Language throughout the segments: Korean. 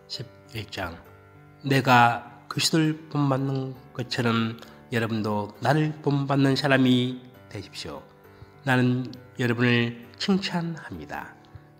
11장. 내가 그리스도를 본받는 것처럼 여러분도 나를 본받는 사람이 되십시오. 나는 여러분을 칭찬합니다.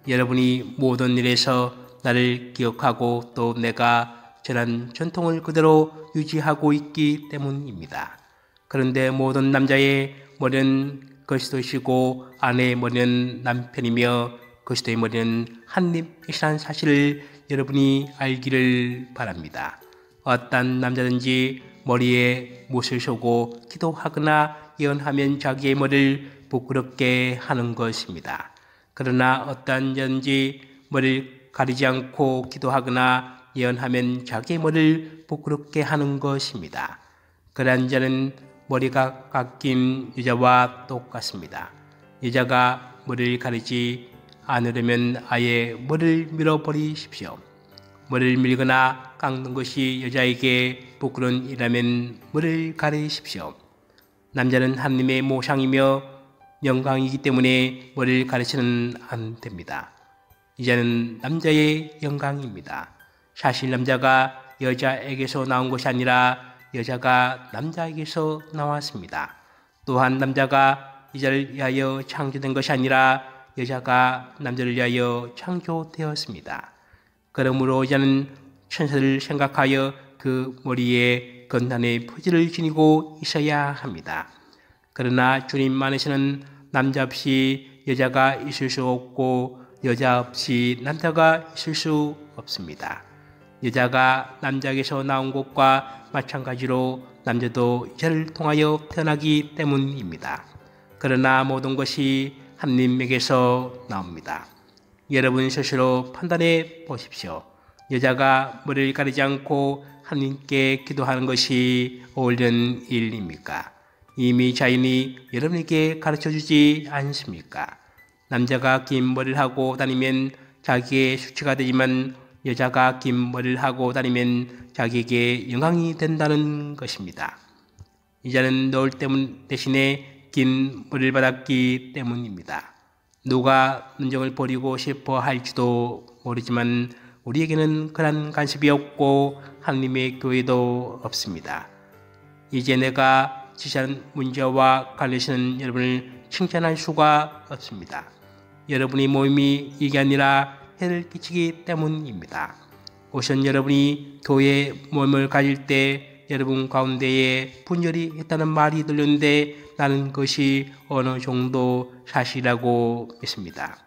여러분이 모든 일에서 나를 기억하고 또 내가 전한 전통을 그대로 유지하고 있기 때문입니다. 그런데 모든 남자의 머리는 그리스도시고 아내의 머리는 남편이며 그리스도의 머리는 하나님이시라는 사실을 여러분이 알기를 바랍니다. 어떤 남자든지 머리에 못을 쏘고 기도하거나 예언하면 자기의 머리를 부끄럽게 하는 것입니다. 그러나 어떤 여자든지 머리를 가리지 않고 기도하거나 예언하면 자기의 머리를 부끄럽게 하는 것입니다. 그러한 자는 머리가 깎인 여자와 똑같습니다. 여자가 머리를 가리지 않으려면 아예 머리를 밀어버리십시오. 머리를 밀거나 깎는 것이 여자에게 부끄러운 일이라면 머리를 가리십시오. 남자는 하나님의 모상이며 영광이기 때문에 머리를 가리치는 안 됩니다. 이제는 남자의 영광입니다. 사실 남자가 여자에게서 나온 것이 아니라 여자가 남자에게서 나왔습니다. 또한 남자가 여자를 위하여 창조된 것이 아니라 여자가 남자를 위하여 창조되었습니다. 그러므로 여자는 천사를 생각하여 그 머리에 건단의 포즈를 지니고 있어야 합니다. 그러나 주님 안에서는 남자 없이 여자가 있을 수 없고 여자 없이 남자가 있을 수 없습니다. 여자가 남자에게서 나온 것과 마찬가지로 남자도 여자를 통하여 태어나기 때문입니다. 그러나 모든 것이 하나님에게서 나옵니다. 여러분 스스로 판단해 보십시오. 여자가 머리를 가리지 않고 하나님께 기도하는 것이 옳은 일입니까? 이미 자연이 여러분에게 가르쳐주지 않습니까? 남자가 긴 머리를 하고 다니면 자기의 수치가 되지만 여자가 긴 머리를 하고 다니면 자기에게 영광이 된다는 것입니다. 여자는 노을 대신에 긴 머리를 받았기 때문입니다. 누가 눈정을 버리고 싶어 할지도 모르지만 우리에게는 그런 간섭이 없고 하나님의 교회도 없습니다. 이제 내가 지시한 문제와 관련해서는 여러분을 칭찬할 수가 없습니다. 여러분의 모임이 이게 아니라 해를 끼치기 때문입니다. 우선 여러분이 교회 모임을 가질 때 여러분 가운데에 분열이 있다는 말이 들렸는데 나는 그것이 어느 정도 사실이라고 믿습니다.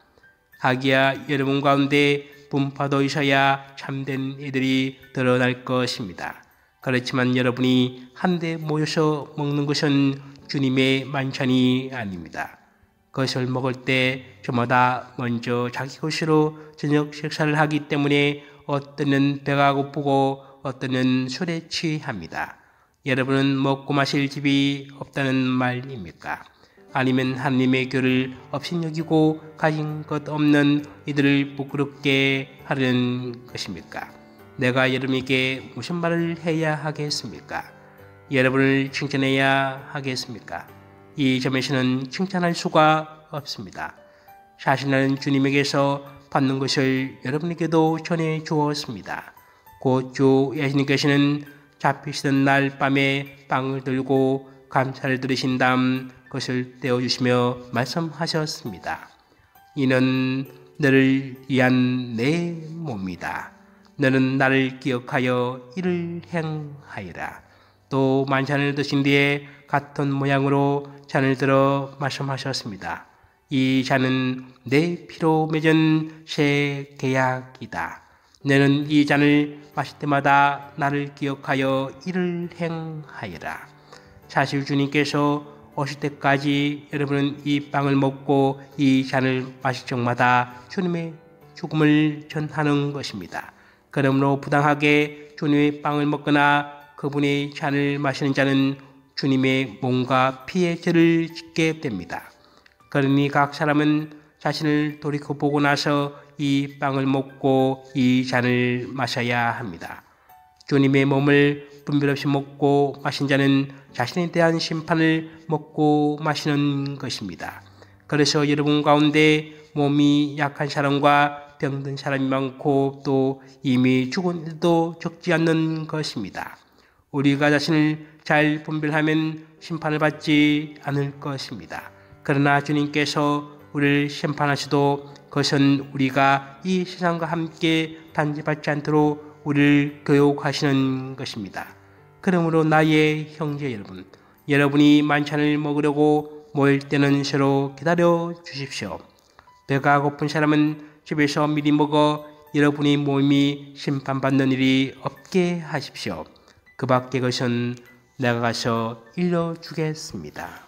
하기야 여러분 가운데 분파도 있어야 참된 이들이 드러날 것입니다. 그렇지만 여러분이 한데 모여서 먹는 것은 주님의 만찬이 아닙니다. 그것을 먹을 때 저마다 먼저 자기 것으로 저녁 식사를 하기 때문에 어떤 배가 고프고 어떤 술에 취합니다. 여러분은 먹고 마실 집이 없다는 말입니까? 아니면 하나님의 교를 업신여기고 가진 것 없는 이들을 부끄럽게 하려는 것입니까? 내가 여러분에게 무슨 말을 해야 하겠습니까? 여러분을 칭찬해야 하겠습니까? 이 점에서는 칭찬할 수가 없습니다. 사실 나는 주님에게서 받는 것을 여러분에게도 전해 주었습니다. 곧 주 예수님께서는 잡히시던 날 밤에 빵을 들고 감사를 드리신 다음 그것을 떼어주시며 말씀하셨습니다. 이는 너를 위한 내 몸이다. 너는 나를 기억하여 이를 행하여라. 또 만찬을 드신 뒤에 같은 모양으로 잔을 들어 말씀하셨습니다. 이 잔은 내 피로 맺은 새 계약이다. 너는 이 잔을 마실 때마다 나를 기억하여 이를 행하여라. 사실 주님께서 오실 때까지 여러분은 이 빵을 먹고 이 잔을 마실 적마다 주님의 죽음을 전하는 것입니다. 그러므로 부당하게 주님의 빵을 먹거나 그분의 잔을 마시는 자는 주님의 몸과 피의 죄를 짓게 됩니다. 그러니 각 사람은 자신을 돌이켜보고 나서 이 빵을 먹고 이 잔을 마셔야 합니다. 주님의 몸을 분별 없이 먹고 마신 자는 자신에 대한 심판을 먹고 마시는 것입니다. 그래서 여러분 가운데 몸이 약한 사람과 병든 사람이 많고 또 이미 죽은 이들도 적지 않는 것입니다. 우리가 자신을 잘 분별하면 심판을 받지 않을 것입니다. 그러나 주님께서 우리를 심판하셔도 그것은 우리가 이 세상과 함께 단죄받지 않도록 우리를 교육하시는 것입니다. 그러므로 나의 형제 여러분, 여러분이 만찬을 먹으려고 모일 때는 서로 기다려 주십시오. 배가 고픈 사람은 집에서 미리 먹어 여러분이 모임이 심판받는 일이 없게 하십시오. 그 밖의 것은 내가 가서 일러주겠습니다.